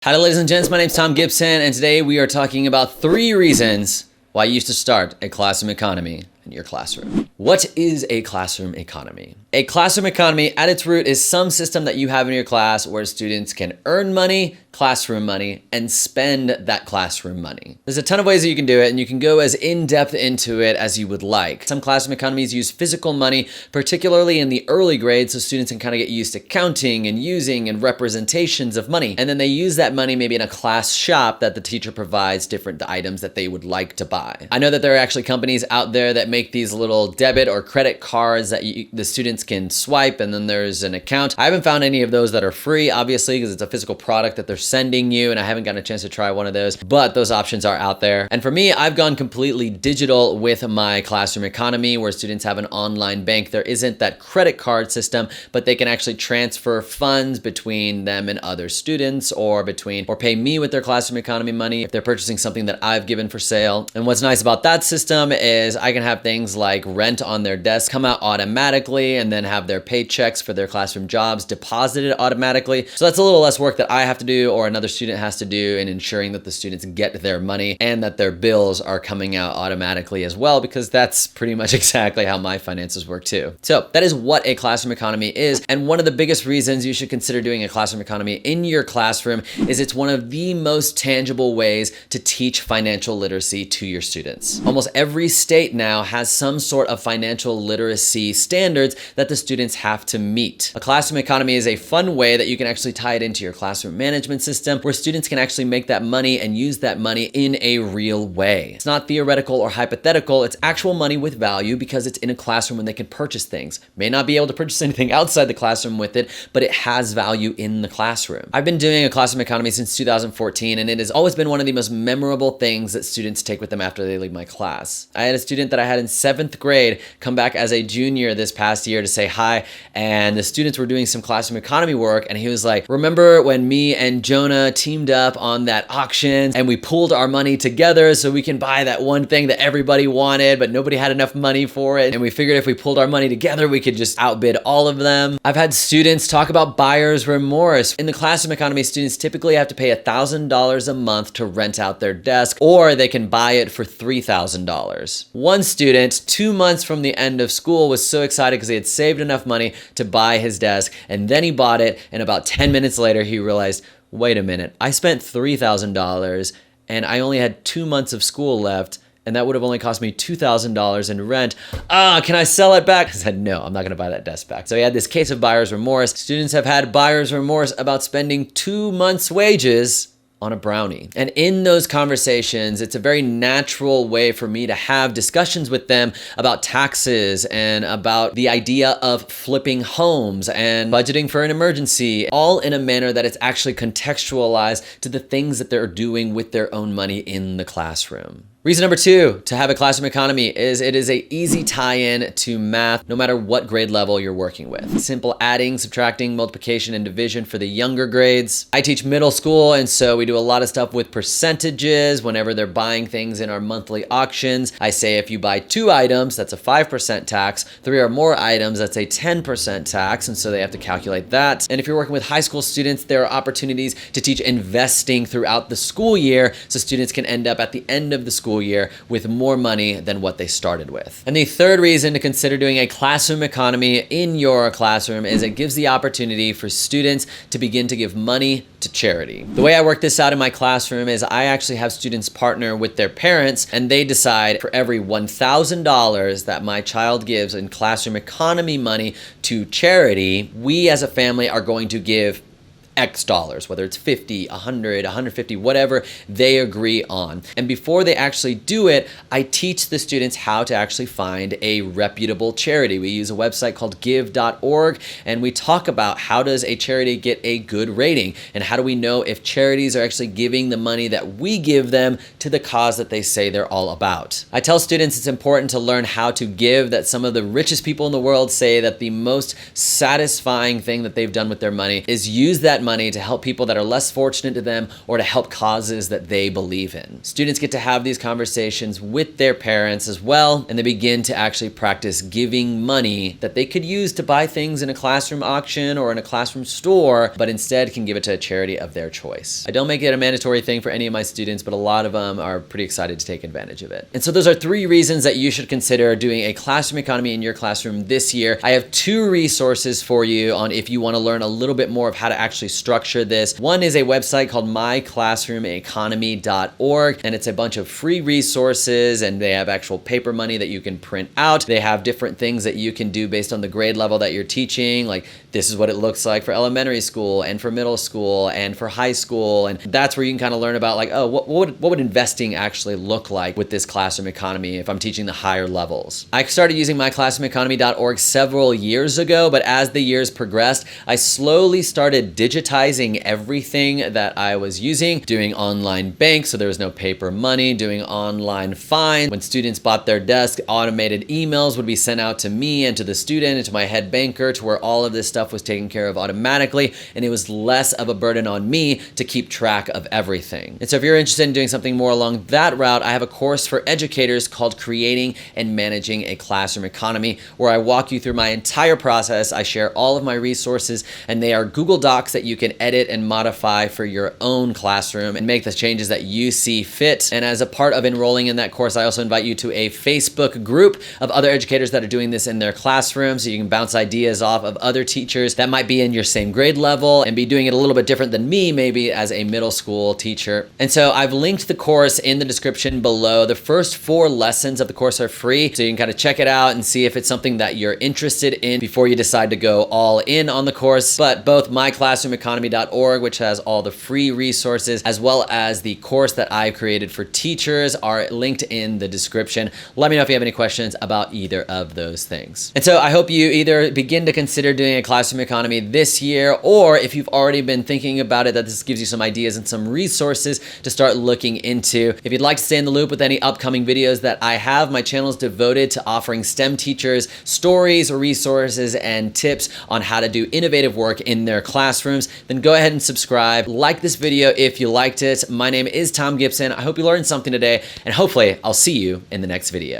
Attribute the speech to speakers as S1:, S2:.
S1: Hello ladies and gents, my name's Thom Gibson, and today we are talking about 3 reasons why you used to start a classroom economy in your classroom. What is a classroom economy? A classroom economy at its root is some system that you have in your class where students can earn money, classroom money, and spend that classroom money. There's a ton of ways that you can do it, and you can go as in-depth into it as you would like. Some classroom economies use physical money, particularly in the early grades, so students can kind of get used to counting and using and representations of money. And then they use that money maybe in a class shop that the teacher provides different items that they would like to buy. I know that there are actually companies out there that make these little debit or credit cards that the students can swipe, and then there's an account. I haven't found any of those that are free, obviously, because it's a physical product that they're sending you, and I haven't gotten a chance to try one of those, but those options are out there. And for me, I've gone completely digital with my classroom economy, where students have an online bank. There isn't that credit card system, but they can actually transfer funds between them and other students, or pay me with their classroom economy money if they're purchasing something that I've given for sale. And what's nice about that system is I can have things like rent on their desk come out automatically, and then have their paychecks for their classroom jobs deposited automatically. So that's a little less work that I have to do or another student has to do in ensuring that the students get their money and that their bills are coming out automatically as well, because that's pretty much exactly how my finances work too. So that is what a classroom economy is. And one of the biggest reasons you should consider doing a classroom economy in your classroom is it's one of the most tangible ways to teach financial literacy to your students. Almost every state now has some sort of financial literacy standards that the students have to meet. A classroom economy is a fun way that you can actually tie it into your classroom management system, where students can actually make that money and use that money in a real way. It's not theoretical or hypothetical, it's actual money with value because it's in a classroom when they can purchase things. May not be able to purchase anything outside the classroom with it, but it has value in the classroom. I've been doing a classroom economy since 2014, and it has always been one of the most memorable things that students take with them after they leave my class. I had a student that I had in 7th grade come back as a junior this past year to say hi, and the students were doing some classroom economy work, and he was like, "Remember when me and Jonah teamed up on that auction and we pooled our money together so we can buy that one thing that everybody wanted, but nobody had enough money for it, and we figured if we pulled our money together we could just outbid all of them." I've had students talk about buyer's remorse. In the classroom economy, students typically have to pay $1,000 a month to rent out their desk, or they can buy it for $3,000. One student, 2 months from the end of school, was so excited because he had saved enough money to buy his desk, and then he bought it, and about 10 minutes later he realized, wait a minute, I spent $3,000 and I only had 2 months of school left, and that would have only cost me $2,000 in rent. Can I sell it back? I said, no, I'm not gonna buy that desk back. So he had this case of buyer's remorse. Students have had buyer's remorse about spending 2 months' wages on a brownie. And in those conversations, it's a very natural way for me to have discussions with them about taxes and about the idea of flipping homes and budgeting for an emergency, all in a manner that it's actually contextualized to the things that they're doing with their own money in the classroom. Reason number 2 to have a classroom economy is it is an easy tie-in to math no matter what grade level you're working with. Simple adding, subtracting, multiplication, and division for the younger grades. I teach middle school, and so we do a lot of stuff with percentages whenever they're buying things in our monthly auctions. I say if you buy 2 items, that's a 5% tax. 3 or more items, that's a 10% tax, and so they have to calculate that. And if you're working with high school students, there are opportunities to teach investing throughout the school year, so students can end up at the end of the school year with more money than what they started with. And the third reason to consider doing a classroom economy in your classroom is it gives the opportunity for students to begin to give money to charity. The way I work this out in my classroom is I actually have students partner with their parents, and they decide for every $1,000 that my child gives in classroom economy money to charity, we as a family are going to give X dollars, whether it's 50, 100, 150, whatever they agree on. And before they actually do it, I teach the students how to actually find a reputable charity. We use a website called give.org, and we talk about how does a charity get a good rating, and how do we know if charities are actually giving the money that we give them to the cause that they say they're all about. I tell students it's important to learn how to give, that some of the richest people in the world say that the most satisfying thing that they've done with their money is use that money money to help people that are less fortunate to them or to help causes that they believe in. Students get to have these conversations with their parents as well, and they begin to actually practice giving money that they could use to buy things in a classroom auction or in a classroom store, but instead can give it to a charity of their choice. I don't make it a mandatory thing for any of my students, but a lot of them are pretty excited to take advantage of it. And so those are 3 reasons that you should consider doing a classroom economy in your classroom this year. I have 2 resources for you on if you want to learn a little bit more of how to actually structure this. One is a website called myclassroomeconomy.org, and it's a bunch of free resources, and they have actual paper money that you can print out. They have different things that you can do based on the grade level that you're teaching, like this is what it looks like for elementary school and for middle school and for high school. And that's where you can kind of learn about like, oh, what would investing actually look like with this classroom economy if I'm teaching the higher levels. I started using myclassroomeconomy.org several years ago, but as the years progressed, I slowly started digitizing everything that I was using, doing online banks so there was no paper money, doing online fines. When students bought their desk, automated emails would be sent out to me and to the student and to my head banker, to where all of this stuff was taken care of automatically, and it was less of a burden on me to keep track of everything. And so if you're interested in doing something more along that route, I have a course for educators called Creating and Managing a Classroom Economy, where I walk you through my entire process. I share all of my resources, and they are Google Docs that you can edit and modify for your own classroom and make the changes that you see fit. And as a part of enrolling in that course, I also invite you to a Facebook group of other educators that are doing this in their classrooms, so you can bounce ideas off of other teachers that might be in your same grade level and be doing it a little bit different than me, maybe as a middle school teacher. And so I've linked the course in the description below. The first 4 lessons of the course are free, so you can kind of check it out and see if it's something that you're interested in before you decide to go all in on the course. But both myclassroomeconomy.org, which has all the free resources, as well as the course that I've created for teachers, are linked in the description. Let me know if you have any questions about either of those things. And so I hope you either begin to consider doing a classroom economy this year, or if you've already been thinking about it, that this gives you some ideas and some resources to start looking into. If you'd like to stay in the loop with any upcoming videos that I have, my channel is devoted to offering STEM teachers stories, resources, and tips on how to do innovative work in their classrooms. Then go ahead and subscribe. Like this video if you liked it. My name is Thom Gibson. I hope you learned something today, and hopefully I'll see you in the next video.